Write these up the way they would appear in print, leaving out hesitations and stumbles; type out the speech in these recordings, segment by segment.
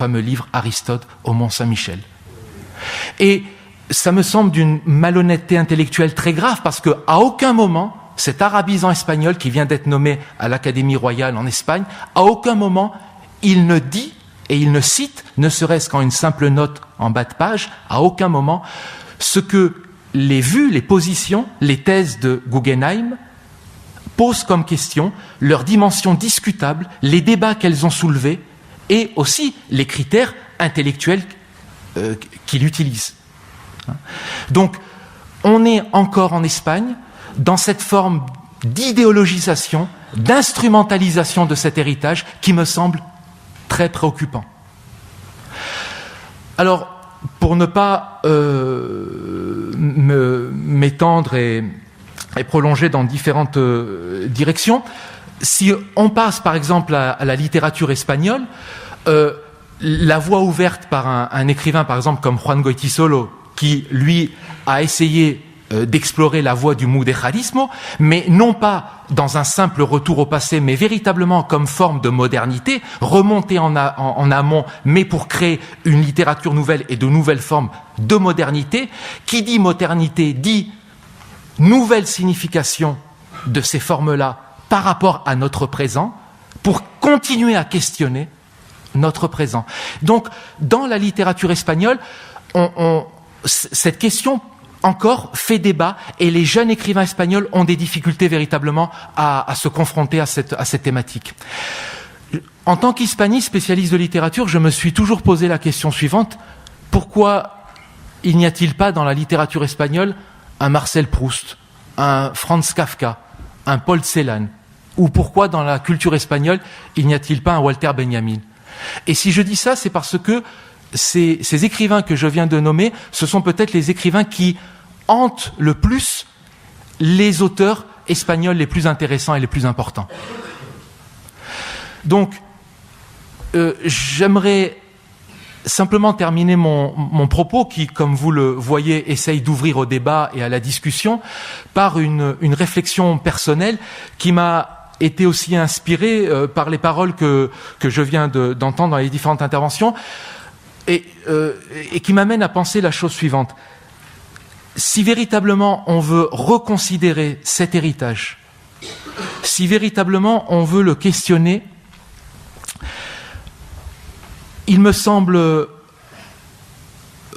fameux livre Aristote au Mont-Saint-Michel. Et ça me semble d'une malhonnêteté intellectuelle très grave, parce qu'à aucun moment, cet arabisant espagnol qui vient d'être nommé à l'Académie royale en Espagne, à aucun moment, il ne dit et il ne cite, ne serait-ce qu'en une simple note en bas de page, à aucun moment, ce que les vues, les positions, les thèses de Guggenheim posent comme question, leur dimension discutable, les débats qu'elles ont soulevés et aussi les critères intellectuels qu'il utilise. Donc, on est encore en Espagne dans cette forme d'idéologisation, d'instrumentalisation de cet héritage qui me semble très préoccupant. Alors, pour ne pas m'étendre et prolonger dans différentes directions, si on passe par exemple à la littérature espagnole, la voie ouverte par un écrivain par exemple comme Juan Goytisolo, qui lui a essayé d'explorer la voie du mudejarismo, mais non pas dans un simple retour au passé, mais véritablement comme forme de modernité, remonter en amont, mais pour créer une littérature nouvelle et de nouvelles formes de modernité. Qui dit modernité dit nouvelle signification de ces formes-là par rapport à notre présent, pour continuer à questionner notre présent. Donc, dans la littérature espagnole, cette question encore fait débat, et les jeunes écrivains espagnols ont des difficultés véritablement à se confronter à cette thématique. En tant qu'hispaniste, spécialiste de littérature, je me suis toujours posé la question suivante: pourquoi il n'y a-t-il pas dans la littérature espagnole un Marcel Proust, un Franz Kafka, un Paul Celan? Ou pourquoi dans la culture espagnole il n'y a-t-il pas un Walter Benjamin? Et si je dis ça, c'est parce que ces écrivains que je viens de nommer, ce sont peut-être les écrivains qui hantent le plus les auteurs espagnols les plus intéressants et les plus importants. Donc, j'aimerais simplement terminer mon propos, qui, comme vous le voyez, essaye d'ouvrir au débat et à la discussion, par une réflexion personnelle qui m'a été aussi inspirée par les paroles que je viens d'entendre dans les différentes interventions, et qui m'amène à penser la chose suivante. Si véritablement on veut reconsidérer cet héritage, si véritablement on veut le questionner, il me semble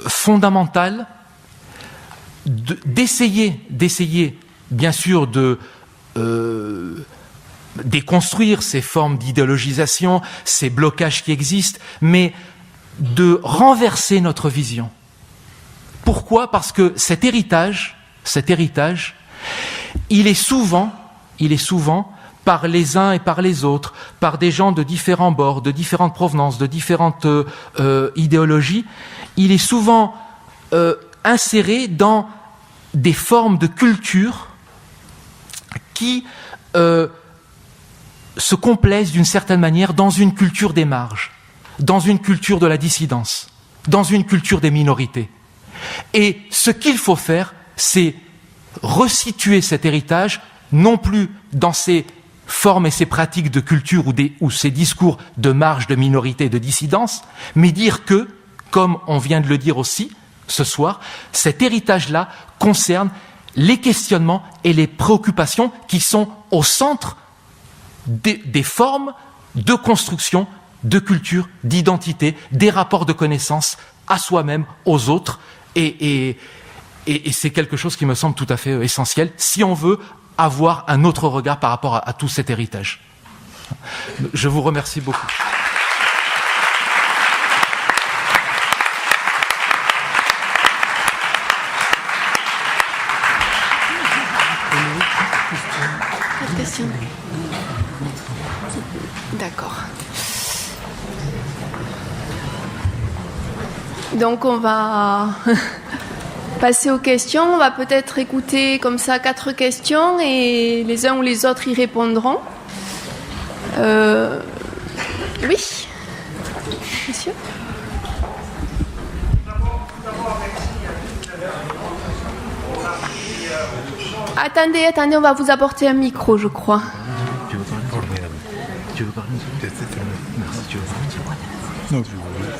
fondamental d'essayer bien sûr de déconstruire ces formes d'idéologisation, ces blocages qui existent, mais de renverser notre vision. Pourquoi ? Parce que cet héritage, il est souvent, par les uns et par les autres, par des gens de différents bords, de différentes provenances, de différentes idéologies, il est souvent inséré dans des formes de culture qui se complaisent d'une certaine manière dans une culture des marges, dans une culture de la dissidence, dans une culture des minorités. Et ce qu'il faut faire, c'est resituer cet héritage, non plus dans ces formes et ces pratiques de culture ou ces discours de marge, de minorité, de dissidence, mais dire que, comme on vient de le dire aussi ce soir, cet héritage-là concerne les questionnements et les préoccupations qui sont au centre des formes de construction, de culture, d'identité, des rapports de connaissance à soi-même, aux autres, et c'est quelque chose qui me semble tout à fait essentiel si on veut avoir un autre regard par rapport à tout cet héritage. Je vous remercie beaucoup. Question. D'accord. Donc on va passer aux questions. On va peut-être écouter comme ça 4 questions et les uns ou les autres y répondront. Oui, monsieur. Attendez, on va vous apporter un micro, je crois. Tu veux parler? Tu veux parler? Non, tu veux parler?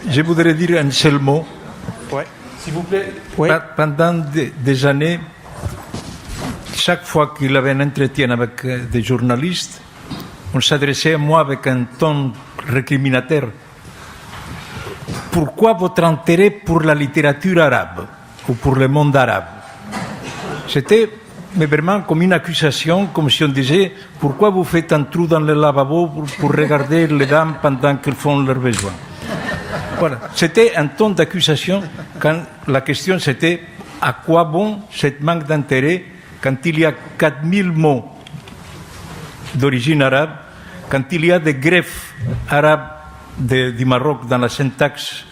Je voudrais dire un seul mot. Ouais. S'il vous plaît. Oui. Pendant des années, chaque fois qu'il avait un entretien avec des journalistes, on s'adressait à moi avec un ton récriminateur. Pourquoi votre intérêt pour la littérature arabe ou pour le monde arabe? C'était mais vraiment comme une accusation, comme si on disait pourquoi vous faites un trou dans le lavabo pour regarder les dames pendant qu'elles font leurs besoins. Voilà. C'était un ton d'accusation quand la question c'était à quoi bon cette manque d'intérêt quand il y a 4000 mots d'origine arabe, quand il y a des greffes arabes du Maroc dans la syntaxe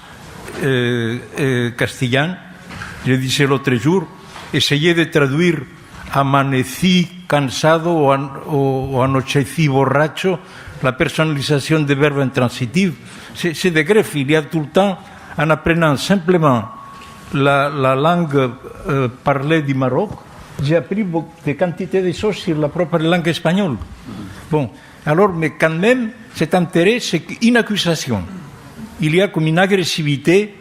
castillane. Je disais l'autre jour, essayez de traduire amanecí cansado o anochecí borracho, la personnalisation des verbes intransitifs. C'est des greffes. Il y a tout le temps, en apprenant simplement la langue parlée du Maroc, j'ai appris des quantités de choses sur la propre langue espagnole. Bon, alors, mais quand même, cet intérêt, c'est une accusation. Il y a comme une agressivité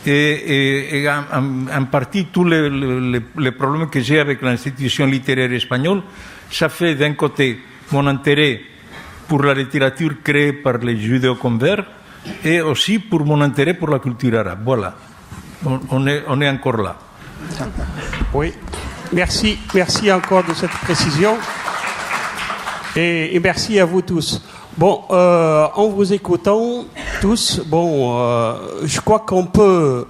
et en partie tous les problèmes que j'ai avec l'institution littéraire espagnole, ça fait d'un côté mon intérêt pour la littérature créée par les judéo-converts et aussi pour mon intérêt pour la culture arabe. Voilà, on est encore là. Oui, merci encore de cette précision et merci à vous tous. Bon, en vous écoutant tous, je crois qu'on peut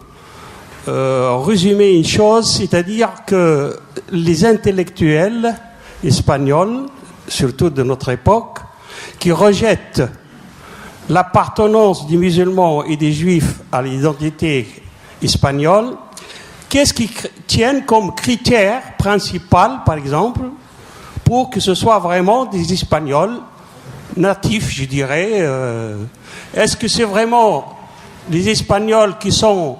résumer une chose, c'est-à-dire que les intellectuels espagnols, surtout de notre époque, qui rejettent l'appartenance des musulmans et des juifs à l'identité espagnole, qu'est-ce qu'ils tiennent comme critère principal, par exemple, pour que ce soit vraiment des Espagnols natifs, je dirais. Est-ce que c'est vraiment les Espagnols qui sont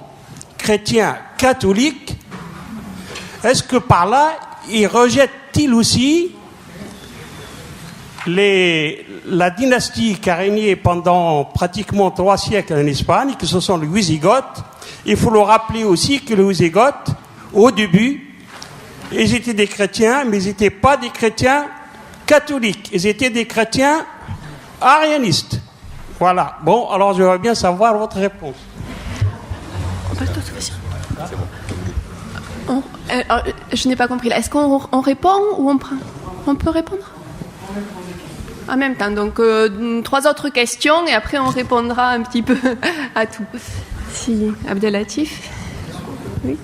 chrétiens catholiques? Est-ce que par là, ils rejettent-ils aussi la dynastie qui a régné pendant pratiquement 3 siècles en Espagne, que ce sont les Wisigoths? Il faut le rappeler aussi que les Wisigoths, au début, ils étaient des chrétiens, mais ils n'étaient pas des chrétiens catholiques. Ils étaient des chrétiens arianistes. Voilà. Bon, alors j'aimerais bien savoir votre réponse. Je n'ai pas compris là. Est-ce qu'on répond ou on prend? On peut répondre en même temps. Donc 3 autres questions et après on répondra un petit peu à tout. Si Abdelatif. Oui.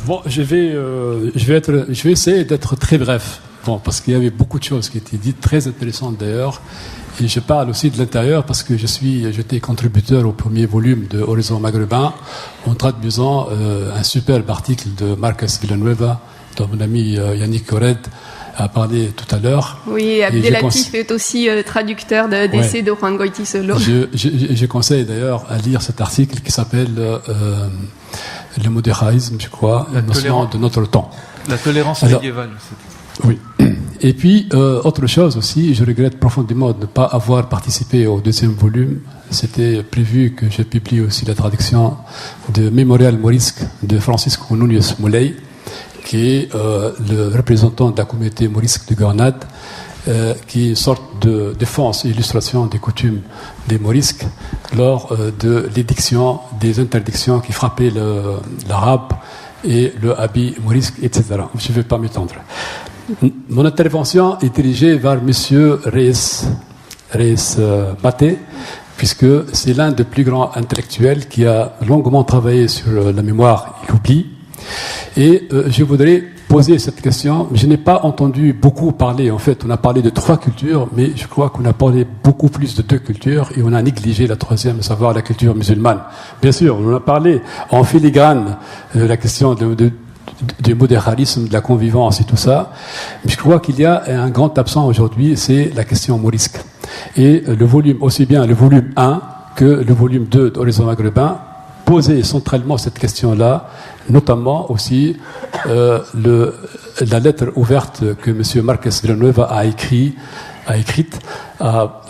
Bon, je vais essayer d'être très bref. Bon, parce qu'il y avait beaucoup de choses qui étaient dites, très intéressantes d'ailleurs. Et je parle aussi de l'intérieur parce que j'étais contributeur au premier volume de Horizon Maghrébin en traduisant un superbe article de Marcus Villanueva, dont mon ami Yannick Cored a parlé tout à l'heure. Oui, Abdelatif est aussi traducteur d'essais de Juan Goiti Solo. Je conseille d'ailleurs à lire cet article qui s'appelle le modéraïsme, je crois, la notion de notre temps. La tolérance médiévale. Oui. Et puis, autre chose aussi, je regrette profondément de ne pas avoir participé au 2e volume. C'était prévu que je publie aussi la traduction de Mémorial Morisque de Francisco Núñez Moulay, qui est le représentant de la communauté morisque de Grenade, qui est une sorte de défense et illustration des coutumes des morisques lors de l'édiction des interdictions qui frappaient l'arabe et le habit morisque, etc. Je ne vais pas m'étendre. Mon intervention est dirigée vers M. Reyes Baté, puisque c'est l'un des plus grands intellectuels qui a longuement travaillé sur la mémoire et l'oubli. Et je voudrais poser cette question. Je n'ai pas entendu beaucoup parler, en fait, on a parlé de 3 cultures, mais je crois qu'on a parlé beaucoup plus de 2 cultures et on a négligé la 3e, à savoir la culture musulmane. Bien sûr, on en a parlé en filigrane, la question du modéralisme, de la convivence et tout ça. Mais je crois qu'il y a un grand absent aujourd'hui, c'est la question morisque. Et le volume, aussi bien le volume 1 que le volume 2 d'Horizon Maghrébin, poser centralement cette question-là, notamment aussi la lettre ouverte que M. Marques Villanueva a écrite à